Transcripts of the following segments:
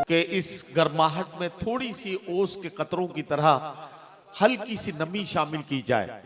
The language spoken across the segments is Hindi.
कि इस गर्माहट में थोड़ी सी ओस के कतरों की तरह हल्की सी नमी शामिल की जाए,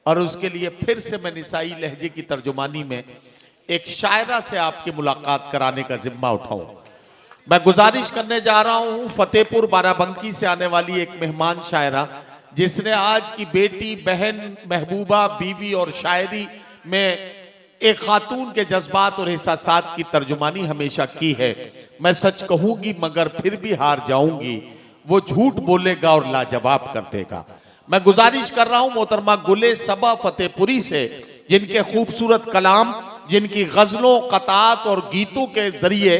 और उसके लिए फिर से मैं निसाई लहजे की तर्जुमानी में एक शायरा से आपकी मुलाकात कराने का जिम्मा उठाऊं। मैं गुजारिश करने जा रहा हूं फतेहपुर बाराबंकी से आने वाली एक मेहमान शायरा, जिसने आज की बेटी, बहन, महबूबा, बीवी और शायरी में एक खातून के जज्बात और एहसासात की तर्जुमानी हमेशा की है। मैं सच कहूंगी मगर फिर भी हार जाऊंगी, वो झूठ बोलेगा और लाजवाब कर देगा। मैं गुजारिश कर रहा हूं मोहतरमा गुले सबा फतेहपुरी से, जिनके खूबसूरत कलाम, जिनकी गजलों, कतात और गीतों के जरिए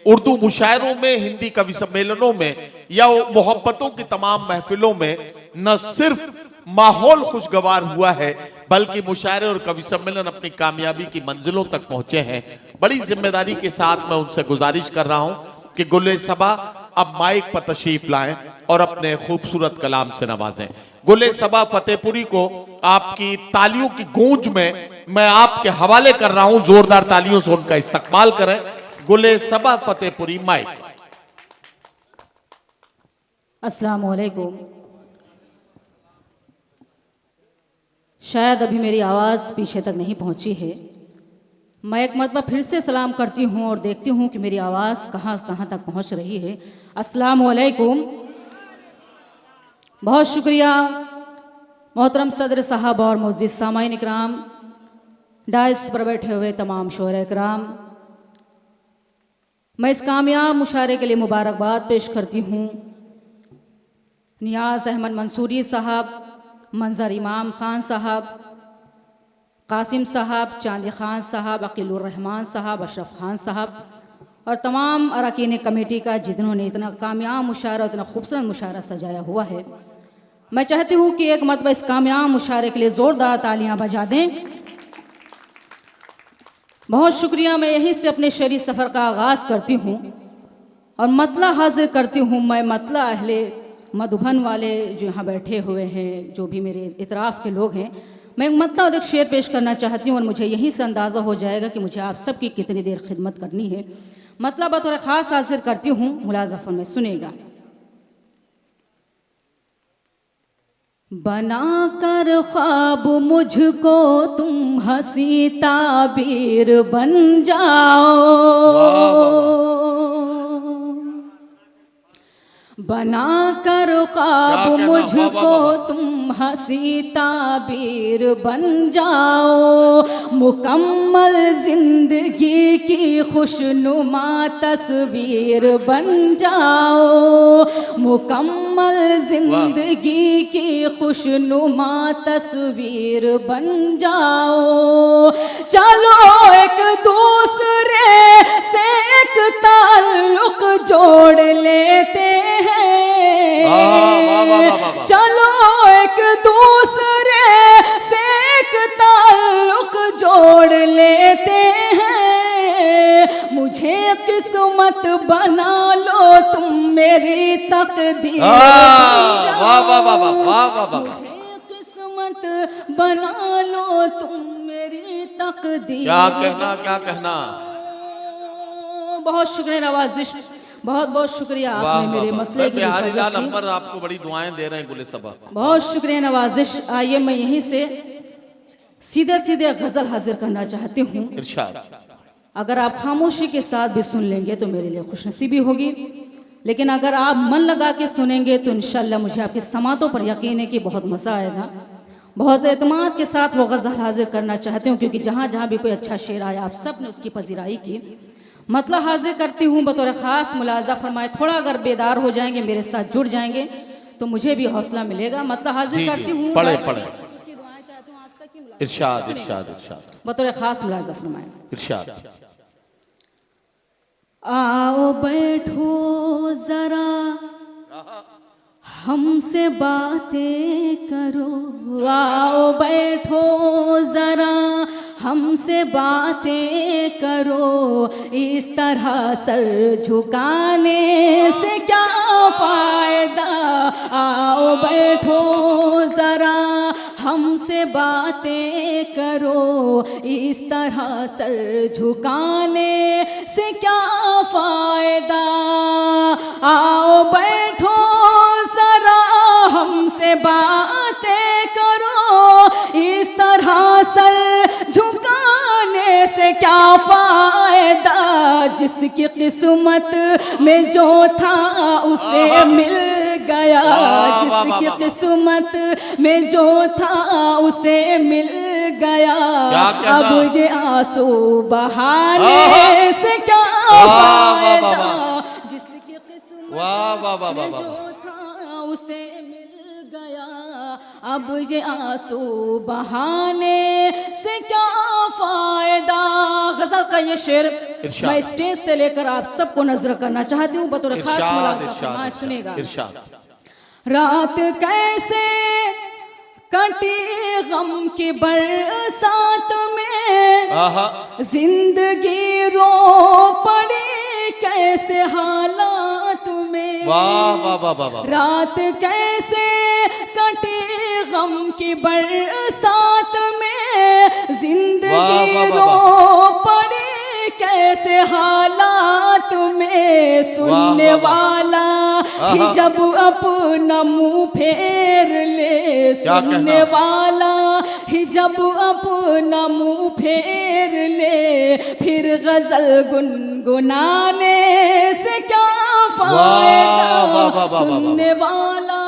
उर्दू मुशायरों में, हिंदी कवि सम्मेलनों में या मोहब्बतों की तमाम महफिलों में न सिर्फ माहौल खुशगवार हुआ है, बल्कि मुशायरे और कवि सम्मेलन अपनी कामयाबी की मंजिलों तक पहुंचे हैं। बड़ी जिम्मेदारी के साथ मैं उनसे गुजारिश कर रहा हूं कि गुले सबा अब माइक पर तशरीफ लाएं और अपने खूबसूरत कलाम से नवाजें। गुले सबा फतेहपुरी को आपकी तालियों की गूंज में मैं आपके हवाले कर रहा हूं, जोरदार तालियों से उनका इस्तकबाल करें। गुले सबा फतेहपुरी, माइक। अस्सलाम वालेकुम। शायद अभी मेरी आवाज़ पीछे तक नहीं पहुंची है। मैं एक मरतबा फिर से सलाम करती हूं और देखती हूं कि मेरी आवाज़ कहां कहां तक पहुंच रही है। अस्सलाम वालेकुम। बहुत शुक्रिया मोहतरम सदर साहब और मुअज़्ज़िज़ सामाईन इकराम, डाइस पर बैठे हुए तमाम शोहरे इकराम, मैं इस कामयाब मुशायरे के लिए मुबारकबाद पेश करती हूँ नियाज़ अहमद मंसूरी साहब, मंजर इमाम खान साहब, कासिम साहब, चांदी खान साहब, अकीलुर रहमान साहब, अशरफ खान साहब और तमाम अरकान कमेटी का, जिन्होंने इतना कामयाब मुशायरा, इतना खूबसूरत मुशायरा सजाया हुआ है। मैं चाहती हूँ कि एक मरतबा इस कामयाब मुशायरे के लिए ज़ोरदार तालियां बजा दें। बहुत शुक्रिया। मैं यहीं से अपने शेरी सफ़र का आगाज़ करती हूँ और मतला हाजिर करती हूँ। मैं मतला अहले मधुबन वाले जो यहाँ बैठे हुए हैं, जो भी मेरे इतराफ़ के लोग हैं, मैं एक मतला और एक शेर पेश करना चाहती हूँ और मुझे यहीं से अंदाज़ा हो जाएगा कि मुझे आप सबकी कितनी देर खिदमत करनी है। मतला बतौर ख़ास हाजिर करती हूँ, मुलाज़फ़र में सुनेगा। बना कर ख्वाब मुझको तुम हंसी ताबीर बन जाओ, बना कर ख्वाब मुझको तुम हंसी ताबीर बन जाओ, मुकम्मल जिंदगी की खुशनुमा तस्वीर बन जाओ, मुकम्मल जिंदगी की खुशनुमा तस्वीर बन जाओ। चलो एक दूसरे से एक ताल्लुक जोड़ लेते हैं, चलो एक दूसरे से एक ताल्लुक जोड़ लेते हैं, मुझे किस्मत बना लो तुम मेरी तकदीर, मुझे किस्मत बना लो तुम मेरी तकदीर। क्या कहना, क्या कहना। बहुत शुक्रिया नवाजिश, बहुत बहुत शुक्रिया आपने मेरे मतले की बिहारी लाल अंबर आपको बड़ी दुआएं दे रहे हैं गुले सबा। बहुत शुक्रिया नवाजिश। आइए मैं यहीं से सीधे सीधे गजल हाजिर करना चाहती हूँ। इरशाद। अगर आप खामोशी के साथ भी सुन लेंगे तो मेरे लिए खुशनसीबी होगी, लेकिन अगर आप मन लगा के सुनेंगे तो इंशाल्लाह मुझे आपकी समातों पर यकीन है कि बहुत मज़ा आएगा। बहुत एतमाद के साथ वो गज़ल हाजिर करना चाहती हूँ, क्योंकि जहाँ जहाँ भी कोई अच्छा शेर आया आप सब ने उसकी पजीराई की। मतलब हाजिर करती हूँ बतौर ख़ास, मुलाजा फरमाए। थोड़ा अगर बेदार हो जाएंगे, मेरे साथ जुड़ जाएंगे तो मुझे भी हौसला मिलेगा। मतलब हाजिर करती हूँ, पढ़े पढ़े। इरशाद इरशाद इरशाद। बतौर ख़ास मुलाजा फरमाए। इरशाद। आओ बैठो जरा हमसे बातें करो, आओ बैठो जरा हमसे बातें करो, इस तरह सर झुकाने से क्या फायदा, आओ बैठो जरा हमसे बातें करो, इस तरह सर झुकाने से क्या फायदा। आओ बैठो जरा हमसे बातें करो, इस तरह सर झुकाने से क्या फायदा। जिसकी किस्मत में जो था उसे मिल गया, जिसकी किस्मत में जो था उसे मिल गया। अब ये आंसू बहाने से क्या फायदा। जिसकी किस्मत में जो था उसे मिल गया, अब ये आंसू बहाने से क्या फायदा। गजल का ये शेर मैं स्टेज से लेकर आप सबको नजर करना चाहती हूँ बतौर खास मुलाज़ा। सुनेगा। रात कैसे कटी गम की बरसात में, जिंदगी रो पड़ी कैसे हालात में। रात कैसे कटी गम की बरसात में, जिंदगी रो पड़ी कैसे हालात में। सुनने वाला ही जब अपना मुंह फेर ले, सुनने वाला ही जब अपना मुंह फेर ले, फिर गजल गुनगुनाने से क्या फायदा। सुनने वाला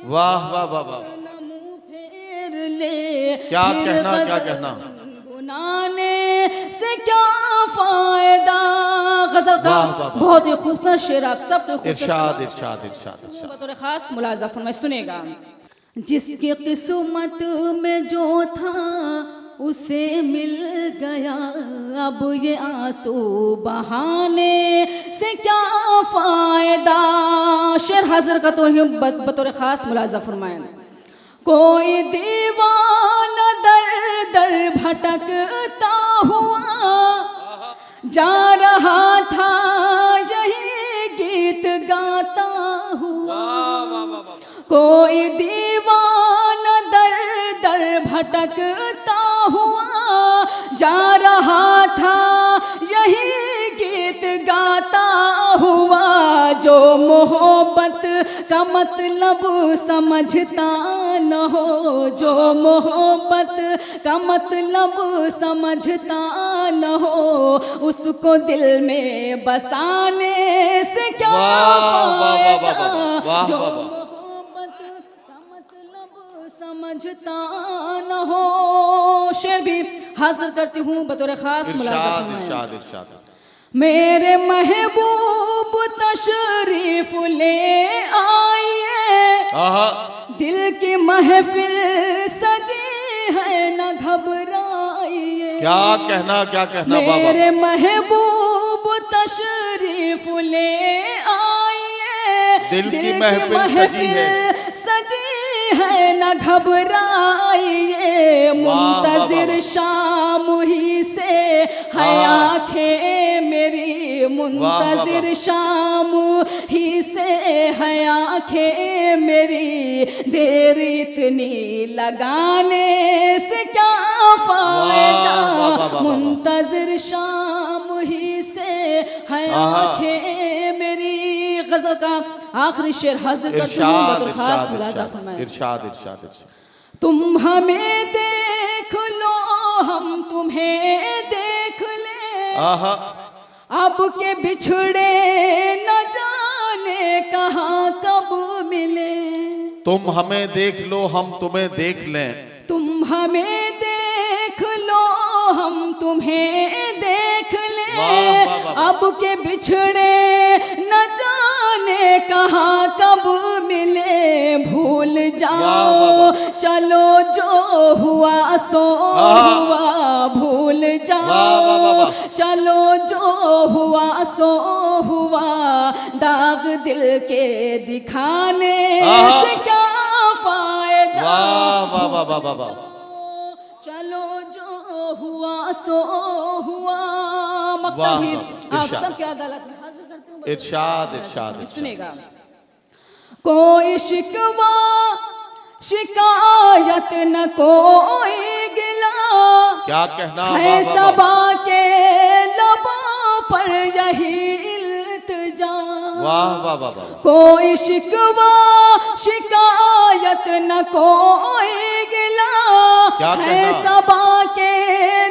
वाह वाह वाह वाह, मुंह फेर ले, क्या कहना क्या कहना। गुनाने से क्या फायदा। गजल का बहुत ही खूबसूरत शेर आप सबको इरशाद इरशाद इरशाद बतौर खास मुलाज़ा फरमाए। सुनेगा। जिसकी किस्मत में जो था उसे मिल गया, अब ये आंसू बहाने से क्या फायदा। शेर हाजिर का तो बतौर खास मुलाज़ा फरमाए। कोई दीवाना दर दर भटकता हुआ जा रहा था, यही गीत गाता हुआ। कोई दीवाना दर दर भटकता हुआ जा रहा था, यही गीत गाता हुआ। जो मोहब्बत का मतलब समझता न हो, जो मोहब्बत का मतलब समझता न हो, उसको दिल में बसाने से क्या फायदा। जो मोहब्बत का मतलब समझता न हो। शेर भी हाजिर करती हूँ बतौर खास मुलाज़ा। मेरे महबूब तशरीफ ले आइए, दिल की महफिल सजी है न घबराइए। क्या कहना मेरे महबूब तशरीफ ले आइए, दिल की महफिल सजी है न घबराइए। मुंतजिर शाम ही से है आँखें मेरी, मुंतजिर शाम ही से है आँखें मेरी। देर इतनी लगाने से क्या फायदा। मुंतजिर शाम ही से है आँखें मेरी। गजल का आखिरी शेर हाजिर करती हूँ बतौर खास मुलाज़ा फरमाए। इरशाद इरशाद इरशाद। तुम हमें देख लो हम तुम्हें देख ले, अब के बिछड़े न जाने कहाँ कब मिले। तुम हमें देख लो हम तुम्हें देख लें, तुम हमें देख लो हम तुम्हें देख लें, अब के बिछड़े न जाने कहाँ कब मिले। भूल जाओ चलो जो हुआ सो हुआ, भूल जाओ चलो जो हुआ सो हुआ। दाग दिल के दिखाने से क्या फायदा। चलो जो हुआ सो हुआ। मकतब ही आप सबकी अदालत में हाजिर करती हूँ। इरशाद इरशाद सुनेगा। कोई शिकवा शिकायत न कोई गिला, क्या कहना, है वाह, वाह, सबा के लबों पर यही इल्तिजा। वाह वाह वाह वाह। कोई शिकवा शिकायत न कोई गिला, क्या है कहना? सबा के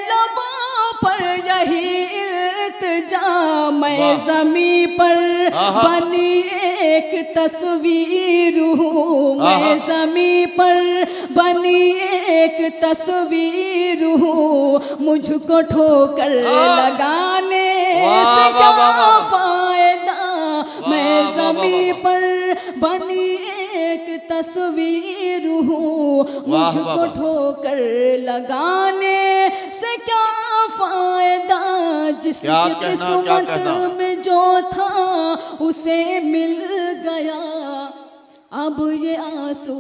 लबों पर यही इल्तिजा। मैं वाह। ज़मीं पर आहा। बनी एक तस्वीर हूँ, मैं ज़मीं पर बनी एक तस्वीर हूँ, मुझको ठोकर लगाने वाह, से वाह, क्या वाह, वाह। फायदा। मैं वाह, वाह, ज़मीं वाह। पर बनी एक तस्वीर हूँ, वाह, मुझको वाह। ठोकर लगाने से क्या फायदा। जिसकी क्या कहना, क्या किस्मत कहना? में जो था उसे मिल गया, अब ये आंसू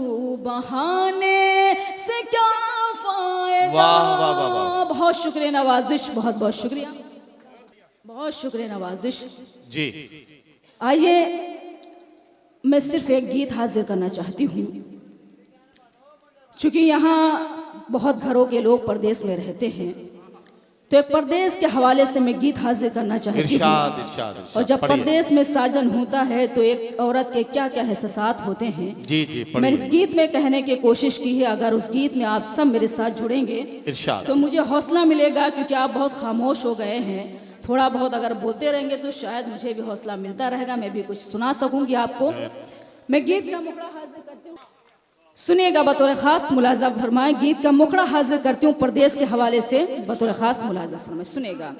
बहाने से क्या फायदा। वाह, वाह, वाह, वाह। बहुत शुक्रिया नवाजिश, बहुत बहुत शुक्रिया, बहुत शुक्रिया नवाजिश। जी आइए मैं सिर्फ एक गीत हाजिर करना चाहती हूँ, चूँकि यहाँ बहुत घरों के लोग परदेश में रहते हैं, तो एक परदेश के हवाले से मैं गीत हाजिर करना चाहती हूँ। इरशाद इरशाद और इरशाद, जब पढ़िए। परदेश में साजन होता है तो एक औरत के क्या क्या एहसास होते हैं, जी जी मैंने इस पढ़िए। गीत में कहने की कोशिश की है। अगर उस गीत में आप सब मेरे साथ जुड़ेंगे इरशाद। तो मुझे हौसला मिलेगा, क्योंकि आप बहुत खामोश हो गए हैं। थोड़ा बहुत अगर बोलते रहेंगे तो शायद मुझे भी हौसला मिलता रहेगा, मैं भी कुछ सुना सकूंगी आपको। मैं गीत का मुखड़ा हाजिर करती हूँ, सुनिएगा बतौर खास मुलाजा फरमाए। गीत का मुखड़ा हाजिर करती हूँ परदेश के हवाले से, बतौर खास मुलाजा फरमाए, सुनिएगा।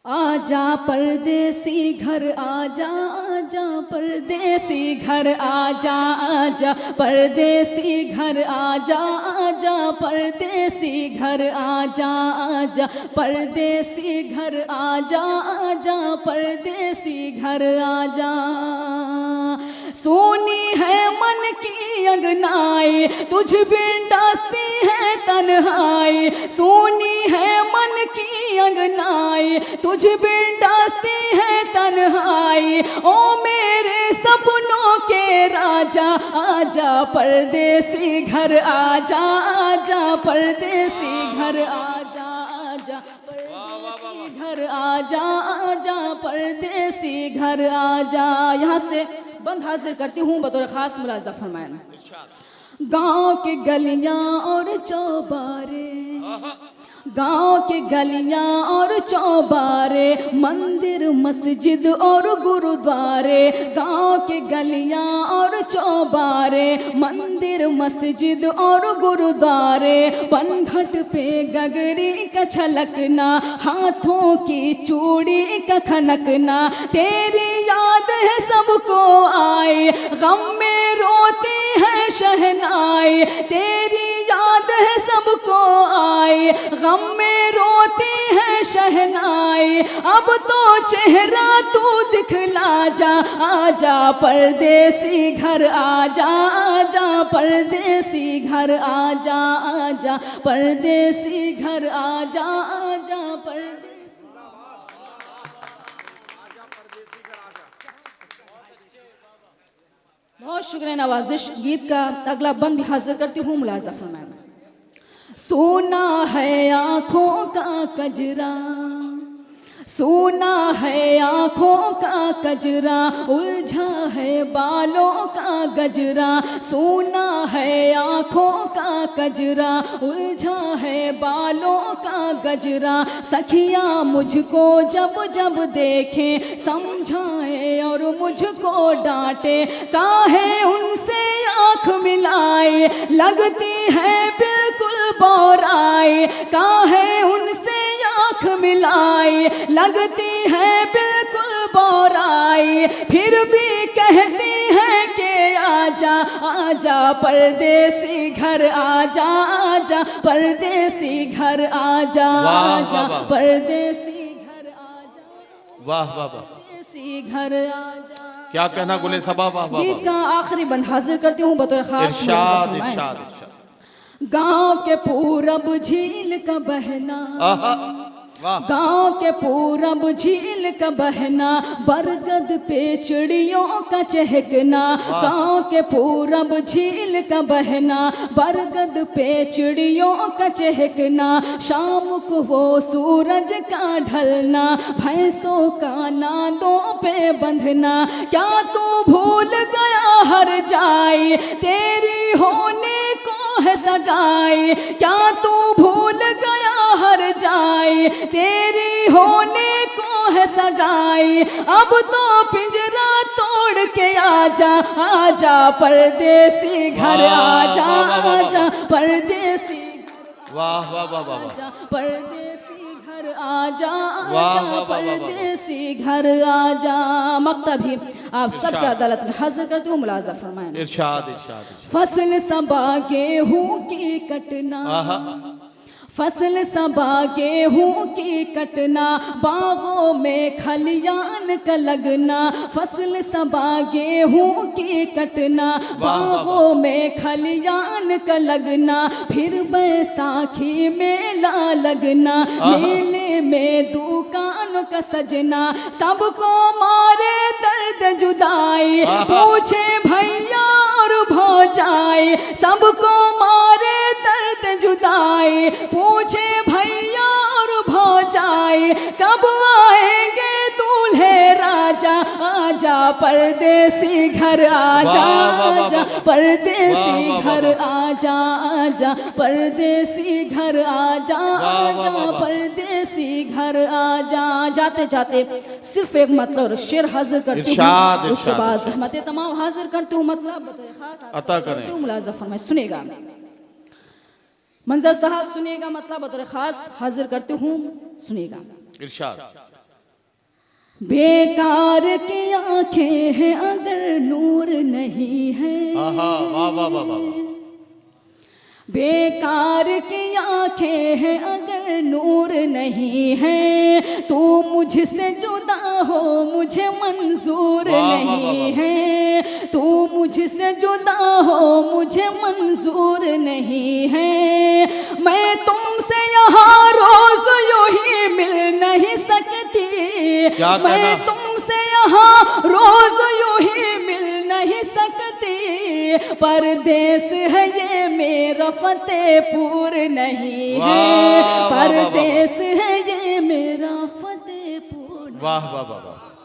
आजा परदेसी घर आजा, आजा परदेसी घर आजा, आजा परदेसी घर आजा, आजा परदेसी घर आजा, आजा परदेसी घर आजा, आजा परदेसी घर आजा। सोनी है मन की अंगनाई, तुझ बिन डसती है तन्हाई। सोनी है मन की अंगनाई, तुझ बिन डसती है तन्हाई। ओ मेरे सपनों के राजा, आजा परदेसी घर आजा, आजा परदेसी घर आजा, आजा परदेसी घर आजा, आजा परदेसी घर आजा। यहाँ से बंद हाजिर करती हूँ बतौर खास मुलाजा फरमाया। गाँव के गलियाँ और चौबारे, गाँव के गलियाँ और चौबारे, मंदिर मस्जिद और गुरुद्वारे। गाँव के गलियाँ और चौबारे, मंदिर मस्जिद और गुरुद्वारे। पनघट पे गगरी का छलकना, हाथों की चूड़ी का खनकना। तेरी याद है सबको आए, गम में रोती है शहनाई। तेरी याद है सबको आए, गम में रोती है शहनाई। अब तो चेहरा तू दिखला जा, आजा परदेसी घर आजा, आजा परदेसी घर आजा, आजा परदेसी घर आजा, आजा परदेसी। बहुत शुक्रिया नवाजिश। गीत का अगला बंद भी हाजिर करती हूँ, मुलाजा फरमाया। सोना है आँखों का कजरा, सोना है आँखों का कजरा, उलझा है बालों का गजरा। सोना है आँखों का कजरा, उलझा है बालों का गजरा। सखिया मुझको जब जब देखें, समझाए और मुझको डांटे। काहे उनसे आँख मिलाए, लगती है बिल्कुल बौराई। काहे उनसे आँख मिलाए, लगती है बिल्कुल बौराई। फिर भी कहती है कि आजा, आजा परदेसी घर आजा, आजा परदेसी घर आजा, आजा परदेसी घर आजा, वाह वाह वाह, परदेसी घर आजा। क्या कहना गुले सबा, वाह वाह गीत का आखिरी बंद हाजिर करती हूँ बतौर खास। इरशाद इरशाद इरशाद। गांव के पूरब झील का बहना, वाह। गांव के पूरब झील का बहना, बरगद पे चिड़ियों का चहकना। गांव के पूरब झील का बहना, बरगद पे चिड़ियों का चहकना। शाम को वो सूरज का ढलना, भैंसों का नादों पे बंधना। क्या तू भूल गया हर जाए, तेरी होने को है सगाई। क्या तू भूल गया हर जाए, तेरी होने को है सगाई। अब तो पिंजरा तोड़ के आजा, आजा परदेसी घर आजा, आजा परदेसी। वाह वाह वाह वाह। आजा परदेसी घर आजा, वाह, आजा वाह, वाह, वाह, परदेसी घर आजा। मकता भी आप सबके अदालत में हाजिर करती हूँ, मुलाजा फरमाएं। इरशाद इरशाद। फसल सबा गेहूं की कटना, आहा। फसल सबा गेहूं की कटना। बागों में खलियान का लगना, फसल सबा गेहूं की कटना। बागों में खलियान का लगना। फिर बैसाखी मेला लगना, मेले में दुकान का सजना। सबको मारे दर्द जुदाई, पूछे भैया और भौजाई। सबको मारे दर्द जुदाई, पूछे भैया और भौजाई। कब आएंगे दूल्हे राजा, आजा परदेसी घर आजा, आजा परदेसी घर आजा, आजा परदेसी घर आजा, आजा परदेसी घर आजा। जाते जाते सिर्फ एक मतलब शेर हाजिर करती हूँ, उसके बाद ज़हमतें तमाम हाजिर करती हूँ। मतलब अता करें, मुलाजा फरमाए, सुनेगा मंजर साहब, सुनिएगा। मतलब बतौर खास हाजिर करती हूँ, सुनिएगा। इरशाद। बेकार की आंखें हैं अगर नूर नहीं है, आहा वाह वाह वाह वाह। बेकार की आंखें हैं अगर नूर नहीं है। तू मुझसे जुदा हो मुझे मंजूर नहीं है। तू मुझसे जुदा हो मुझे मंजूर नहीं है। मैं तुमसे यहाँ रोज यूं ही मिल नहीं सकती। मैं तुमसे यहाँ रोज यूं ही मिल नहीं सकती। परदेस है ये मेरा फतेहपुर नहीं है। परदेस है ये मेरा फतेहपुर। वाह वाह वाह वाह।